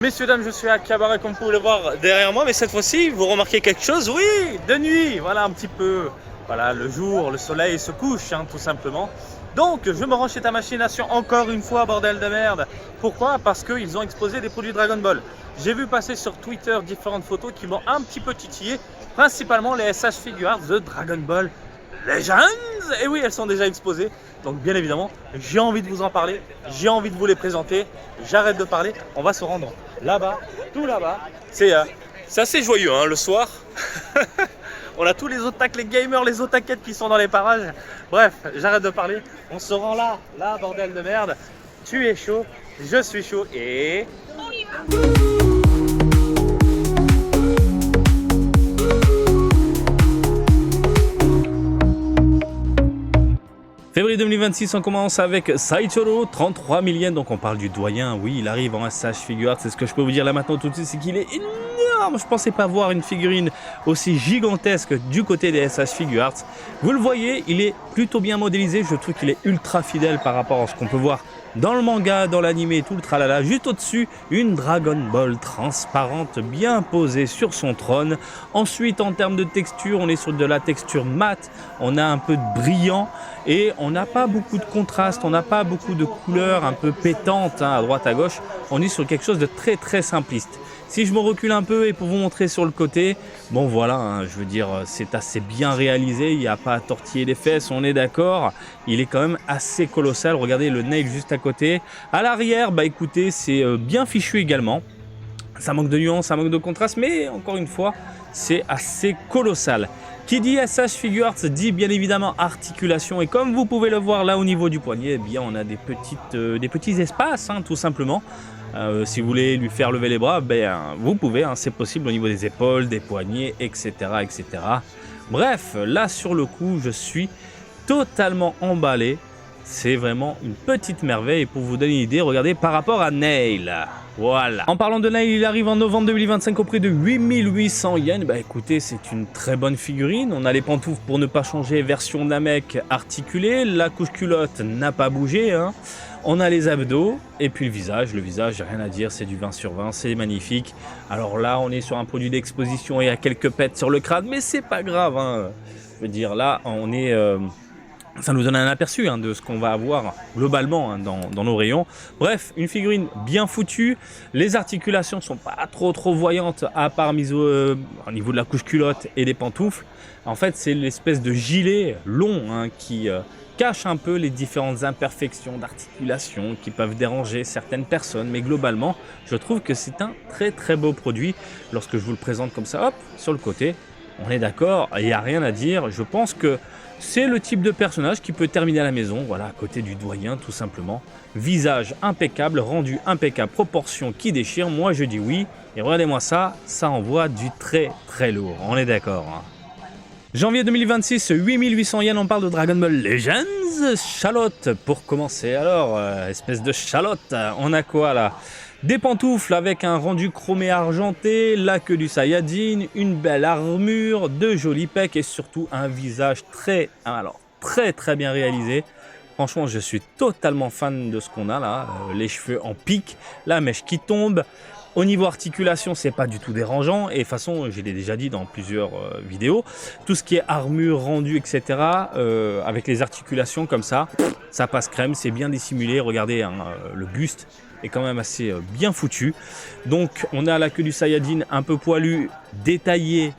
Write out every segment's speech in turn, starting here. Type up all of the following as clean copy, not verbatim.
Messieurs, dames, je suis à Cabaret comme vous pouvez le voir derrière moi, mais cette fois-ci, vous remarquez quelque chose? Oui, de nuit, voilà un petit peu. Voilà, le jour, le soleil se couche, tout simplement. Donc, je me rends chez ta machination encore une fois, bordel de merde. Pourquoi? Parce qu'ils ont exposé des produits Dragon Ball. J'ai vu passer sur Twitter différentes photos qui m'ont un petit peu titillé, principalement les SH Figure Arts de Dragon Ball Legends. Et oui, elles sont déjà exposées. Donc bien évidemment, j'ai envie de vous en parler, j'ai envie de vous les présenter. J'arrête de parler, on va se rendre là-bas, tout là-bas. C'est assez joyeux le soir. On a tous les otaku, les gamers, les otaquettes qui sont dans les parages. Bref, j'arrête de parler, on se rend là, bordel de merde. Tu es chaud, je suis chaud et... on y va. Février 2026, on commence avec Saichoro, 33 000 yens, donc on parle du doyen, oui, il arrive en SH Figure Arts, c'est ce que je peux vous dire là maintenant tout de suite, c'est qu'il est énorme, je pensais pas voir une figurine aussi gigantesque du côté des SH Figure Arts. Vous le voyez, il est plutôt bien modélisé, je trouve qu'il est ultra fidèle par rapport à ce qu'on peut voir dans le manga, dans l'anime et tout le tralala. Juste au-dessus, une Dragon Ball transparente bien posée sur son trône. Ensuite, en termes de texture, on est sur de la texture mat, on a un peu de brillant et on n'a pas beaucoup de contraste, on n'a pas beaucoup de couleurs un peu pétantes à droite à gauche. On est sur quelque chose de très très simpliste. Si je me recule un peu et pour vous montrer sur le côté, bon voilà, je veux dire, c'est assez bien réalisé, il n'y a pas à tortiller les fesses, on est d'accord. Il est quand même assez colossal, regardez le nail juste à côté. À l'arrière, bah écoutez, c'est bien fichu également. Ça manque de nuances, ça manque de contraste, mais encore une fois, c'est assez colossal. Qui dit SH Figure Arts dit bien évidemment articulation, et comme vous pouvez le voir là au niveau du poignet, eh bien on a des petits espaces, tout simplement. Si vous voulez lui faire lever les bras, vous pouvez, c'est possible au niveau des épaules, des poignets, etc., etc. Bref, là sur le coup, je suis totalement emballé. C'est vraiment une petite merveille. Et pour vous donner une idée, regardez par rapport à Nail. Voilà. En parlant de Nail, il arrive en novembre 2025 au prix de 8800 yens. Bah écoutez, c'est une très bonne figurine. On a les pantoufles pour ne pas changer, version Namek articulée. La couche culotte n'a pas bougé. On a les abdos et puis le visage, rien à dire, c'est du 20 sur 20, c'est magnifique. Alors là, on est sur un produit d'exposition et il y a quelques pets sur le crâne, mais c'est pas grave. Je veux dire, là, on est... ça nous donne un aperçu de ce qu'on va avoir globalement dans nos rayons. Bref, une figurine bien foutue. Les articulations sont pas trop voyantes à part mise au niveau de la couche culotte et des pantoufles. En fait, c'est l'espèce de gilet long qui cache un peu les différentes imperfections d'articulation qui peuvent déranger certaines personnes. Mais globalement, je trouve que c'est un très beau produit. Lorsque je vous le présente comme ça, hop, sur le côté, on est d'accord, il n'y a rien à dire. Je pense que c'est le type de personnage qui peut terminer à la maison, voilà, à côté du doyen tout simplement. Visage impeccable, rendu impeccable, proportion qui déchire, moi je dis oui. Et regardez-moi ça, ça envoie du très lourd, on est d'accord. Janvier 2026, 8800 yens, on parle de Dragon Ball Legends. Chalotte pour commencer, alors, espèce de chalotte, on a quoi là? Des pantoufles avec un rendu chromé argenté, la queue du Saiyajin, une belle armure, de jolis pecs et surtout un visage très bien réalisé. Franchement, je suis totalement fan de ce qu'on a là, les cheveux en pique, la mèche qui tombe. Au niveau articulation, c'est pas du tout dérangeant et de toute façon, je l'ai déjà dit dans plusieurs vidéos, tout ce qui est armure, rendu, etc. Avec les articulations comme ça passe crème, c'est bien dissimulé. Regardez, le buste est quand même assez bien foutu. Donc, on a la queue du Saiyajin un peu poilu, détaillée,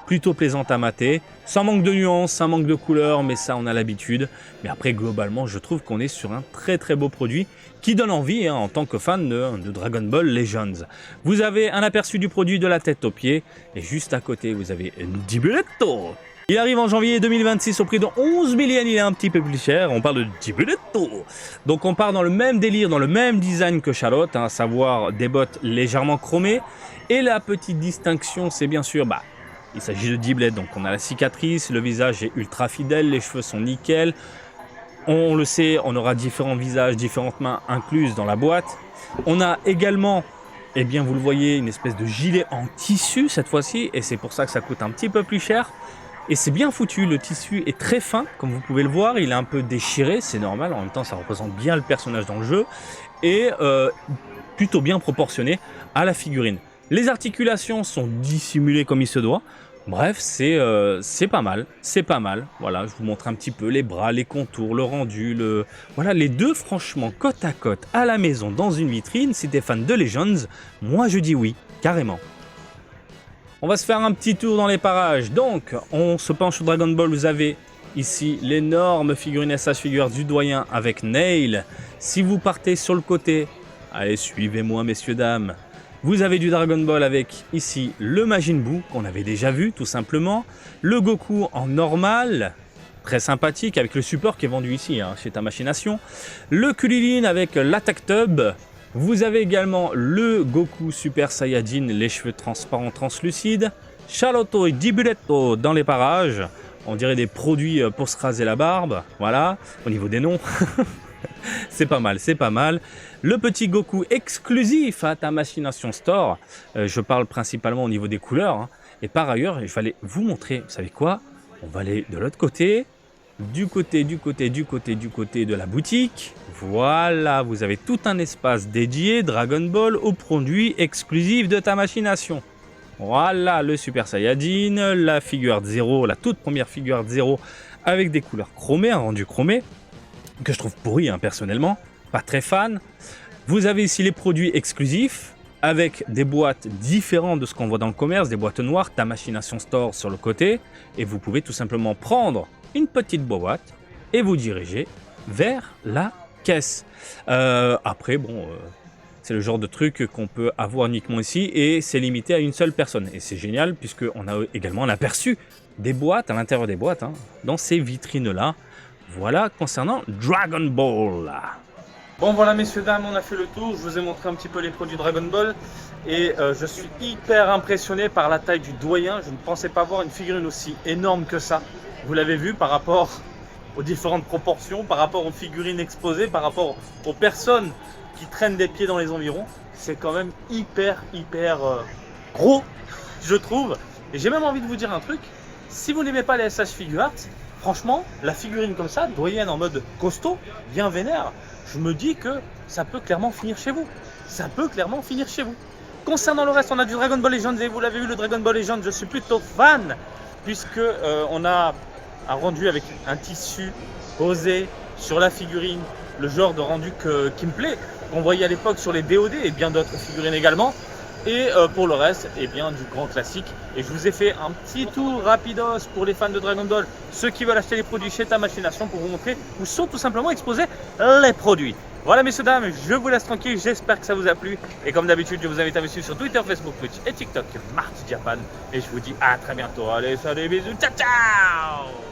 plutôt plaisante à mater. Ça manque de nuances, ça manque de couleurs, mais ça, on a l'habitude. Mais après, globalement, je trouve qu'on est sur un très beau produit qui donne envie en tant que fan de Dragon Ball Legends. Vous avez un aperçu du produit de la tête aux pieds. Et juste à côté, vous avez Dibuletto. Il arrive en janvier 2026 au prix de 11 000 yens, il est un petit peu plus cher, on parle de Dibuletto. Donc on part dans le même délire, dans le même design que Charlotte, à savoir des bottes légèrement chromées. Et la petite distinction, c'est bien sûr, il s'agit de Diblette, donc on a la cicatrice, le visage est ultra fidèle, les cheveux sont nickel. On le sait, on aura différents visages, différentes mains incluses dans la boîte. On a également, vous le voyez, une espèce de gilet en tissu cette fois-ci, et c'est pour ça que ça coûte un petit peu plus cher. Et c'est bien foutu, le tissu est très fin, comme vous pouvez le voir, il est un peu déchiré, c'est normal, en même temps ça représente bien le personnage dans le jeu. et plutôt bien proportionné à la figurine. Les articulations sont dissimulées comme il se doit. Bref, c'est pas mal, c'est pas mal. Voilà, je vous montre un petit peu les bras, les contours, le rendu, voilà, les deux franchement côte à côte à la maison dans une vitrine. Si t'es fan de Legends, moi je dis oui, carrément. On va se faire un petit tour dans les parages. Donc, on se penche sur Dragon Ball. Vous avez ici l'énorme figurine SH Figure du doyen avec Nail. Si vous partez sur le côté, allez, suivez-moi messieurs, dames. Vous avez du Dragon Ball avec ici le Majin Buu qu'on avait déjà vu tout simplement. Le Goku en normal, très sympathique avec le support qui est vendu ici chez Tamashii. Le Kulilin avec l'Attack Tub. Vous avez également le Goku Super Saiyajin, les cheveux transparents translucides. Charlotto et Dibuletto dans les parages. On dirait des produits pour se raser la barbe. Voilà, au niveau des noms. C'est pas mal, c'est pas mal. Le petit Goku exclusif à Tamashii Store. Je parle principalement au niveau des couleurs. Et par ailleurs, il fallait vous montrer, vous savez quoi? On va aller de l'autre côté. Du côté de la boutique. Voilà, vous avez tout un espace dédié Dragon Ball aux produits exclusifs de Tamashii Nation. Voilà, le Super Saiyajin, la figure 0, la toute première figure 0 avec des couleurs chromées, un rendu chromé, que je trouve pourri personnellement, pas très fan. Vous avez ici les produits exclusifs avec des boîtes différentes de ce qu'on voit dans le commerce, des boîtes noires, Tamashii Nation Store sur le côté, et vous pouvez tout simplement prendre une petite boîte et vous diriger vers la caisse. Après, bon, c'est le genre de truc qu'on peut avoir uniquement ici et c'est limité à une seule personne. Et c'est génial puisqu'on a également l'aperçu des boîtes, à l'intérieur des boîtes, dans ces vitrines-là. Voilà concernant Dragon Ball. Bon voilà messieurs, dames, on a fait le tour. Je vous ai montré un petit peu les produits Dragon Ball. Et je suis hyper impressionné par la taille du doyen. Je ne pensais pas voir une figurine aussi énorme que ça. Vous l'avez vu par rapport aux différentes proportions, par rapport aux figurines exposées, par rapport aux personnes qui traînent des pieds dans les environs. C'est quand même hyper gros, je trouve. Et j'ai même envie de vous dire un truc. Si vous n'aimez pas les SH Figuarts, franchement, la figurine comme ça, doyenne en mode costaud, bien vénère, je me dis que ça peut clairement finir chez vous. Ça peut clairement finir chez vous. Concernant le reste, on a du Dragon Ball Legends et vous l'avez vu, le Dragon Ball Legends, je suis plutôt fan puisque on a un rendu avec un tissu posé sur la figurine, le genre de rendu qui me plaît, qu'on voyait à l'époque sur les DOD et bien d'autres figurines également. Et pour le reste, eh bien, du grand classique. Et je vous ai fait un petit tour rapidos pour les fans de Dragon Ball, ceux qui veulent acheter les produits chez Tamashii Nation, pour vous montrer où sont tout simplement exposés les produits. Voilà messieurs, dames, je vous laisse tranquille, j'espère que ça vous a plu. Et comme d'habitude, je vous invite à me suivre sur Twitter, Facebook, Twitch et TikTok, Marty Japan. Et je vous dis à très bientôt. Allez, salut, bisous, ciao ciao.